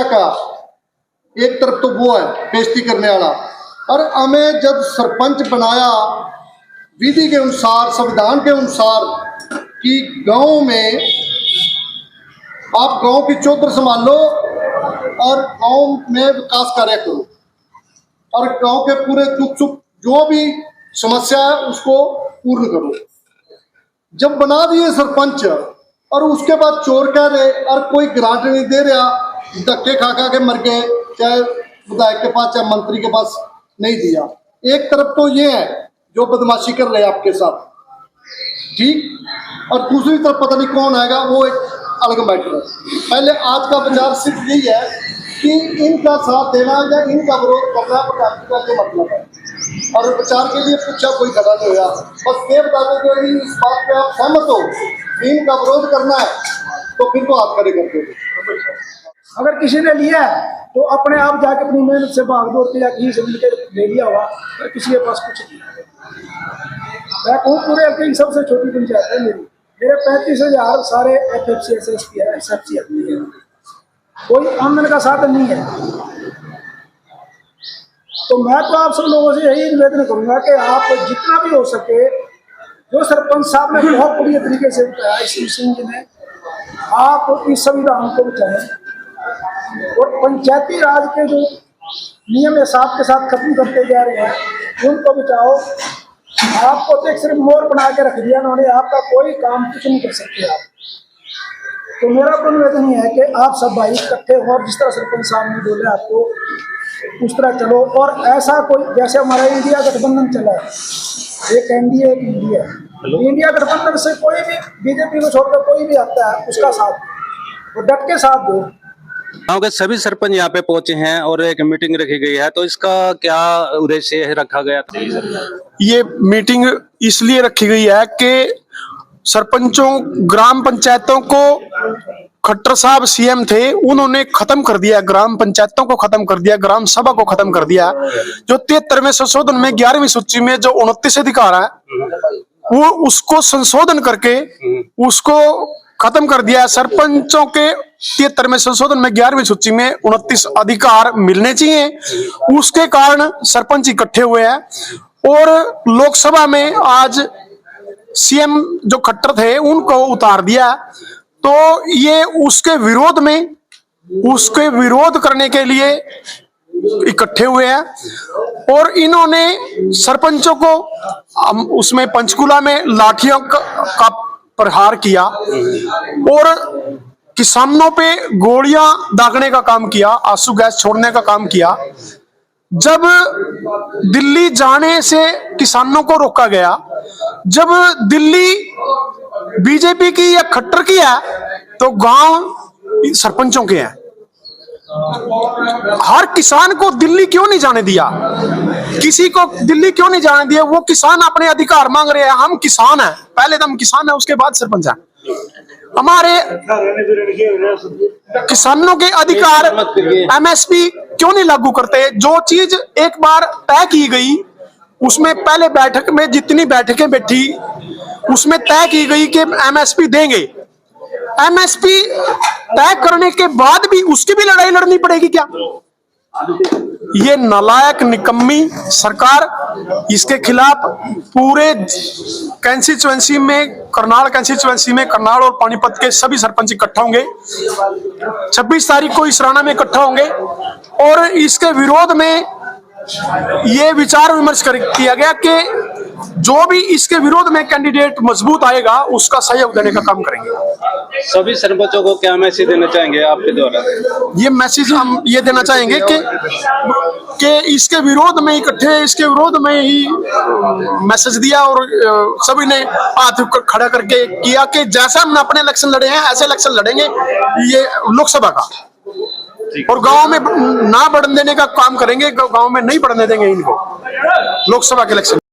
का एक तरफ तो वो है बेइज्जती करने वाला, और हमें जब सरपंच बनाया विधि के अनुसार, संविधान के अनुसार कि गांव में आप गांव की चौधर संभाल लो और गांव में विकास कार्य करो और गांव के पूरे दुख सुख जो भी समस्या है उसको पूर्ण करो। जब बना दिए सरपंच और उसके बाद चोर कह रहे और कोई ग्रांट नहीं दे रहा, धक्के खा खा के मर गए, चाहे विधायक के पास चाहे मंत्री के पास नहीं दिया। एक तरफ तो ये है जो बदमाशी कर रहे हैं आपके साथ, ठीक, और दूसरी तरफ पता नहीं कौन आएगा, वो एक अलग मैटर है। पहले आज का विचार सिर्फ यही है कि इनका साथ देना या इनका विरोध करना का ये मतलब है, और विचार के लिए पूछा कोई खड़ा नहीं हुआ। बस ये बता दें कि इस बात पे आप सहमत हो कि इनका विरोध करना है तो फिर तो हाथ खड़े करते थे। अगर किसी ने लिया है तो अपने आप जाके अपनी मेहनत से भाग दौड़ के या कहीं से मिलकर ले लिया हुआ, तो किसी के पास कुछ नहीं है। मैं कहूँ पूरे हल्के की सबसे छोटी पंचायत है मेरे 35,000 सारे FFC SSP है, SFC है, कोई आमदन का साधन नहीं है। तो मैं तो आप सब लोगों से यही निवेदन करूंगा कि आप जितना भी हो सके, जो सरपंच साहब ने बहुत बढ़िया तरीके से बताया इस सिंह जी ने, आप इस संविधान को बचाएं और पंचायती राज के जो नियम है साथ के साथ खत्म करते जा रहे हैं उनको बचाओ। आपको तो सिर्फ मोर बना के रख दिया उन्होंने, आपका कोई काम कुछ नहीं कर सकते आप। तो मेरा तो निवेदन है कि आप सब भाई इकट्ठे हो और जिस तरह सरपंच साहब ने बोले आपको उस तरह चलो। और ऐसा कोई जैसे हमारा इंडिया गठबंधन चला है, एक NDA एक इंडिया, इंडिया गठबंधन से कोई भी BJP को छोड़कर कोई भी आता है उसका साथ वो डट के साथ दो। गाँव के सभी सरपंच यहाँ पे पहुंचे हैं और एक मीटिंग रखी गई है, तो इसका क्या उद्देश्य रखा गया था? ये मीटिंग इसलिए रखी गई है कि सरपंचों ग्राम पंचायतों को खट्टर साहब CM थे, उन्होंने खत्म कर दिया, ग्राम पंचायतों को खत्म कर दिया, ग्राम सभा को खत्म कर दिया। जो 73वें संशोधन में 11वीं सूची में जो 29 अधिकार है वो उसको संशोधन करके उसको खत्म कर दिया। सरपंचों के 73वें संशोधन में 11वीं सूची में 29 अधिकार मिलने चाहिए, उसके कारण सरपंच इकट्ठे हुए हैं। और लोकसभा में आज CM जो खट्टर थे उनको उतार दिया, तो ये उसके विरोध करने के लिए इकट्ठे हुए हैं। और इन्होंने सरपंचों को उसमें पंचकुला में लाठियों का प्रहार किया और किसानों पे गोलियां दागने का काम किया, आंसू गैस छोड़ने का काम किया। जब दिल्ली जाने से किसानों को रोका गया, जब दिल्ली BJP की या खट्टर की है तो गांव सरपंचों के हैं। हर किसान को दिल्ली क्यों नहीं जाने दिया, किसी को दिल्ली क्यों नहीं जाने दिया? वो किसान अपने अधिकार मांग रहे हैं। हम किसान हैं, पहले तो हम किसान हैं, उसके बाद सरपंच हैं। हमारे किसानों के अधिकार MSP क्यों नहीं लागू करते? जो चीज एक बार तय की गई उसमें पहले बैठक में जितनी बैठकें बैठी उसमें तय की गई कि MSP देंगे। MSP तय करने के बाद भी उसकी भी लड़ाई लड़नी पड़ेगी क्या? ये नालायक निकम्मी सरकार, इसके खिलाफ पूरे कंस्टिट्यूएंसी में, करनाल कंस्टिट्यूएंसी में, करनाल और पानीपत के सभी सरपंच इकट्ठा होंगे। 26 तारीख को इसराना में इकट्ठा होंगे और इसके विरोध में ये विचार विमर्श किया गया कि जो भी इसके विरोध में कैंडिडेट मजबूत आएगा उसका सहयोग देने का काम करेंगे। सभी सरपंचों को क्या मैसेज देना चाहेंगे आपके द्वारा? ये मैसेज हम ये देना चाहेंगे कि इसके विरोध में इकट्ठे, इसके विरोध में ही मैसेज दिया और सभी ने हाथ खड़ा करके किया कि जैसा हमने अपने इलेक्शन लड़े हैं ऐसे इलेक्शन लड़ेंगे ये लोकसभा का, और गांव में ना बढ़ने देने का काम करेंगे। गांव में नहीं बढ़ने देंगे इनको लोकसभा के इलेक्शन।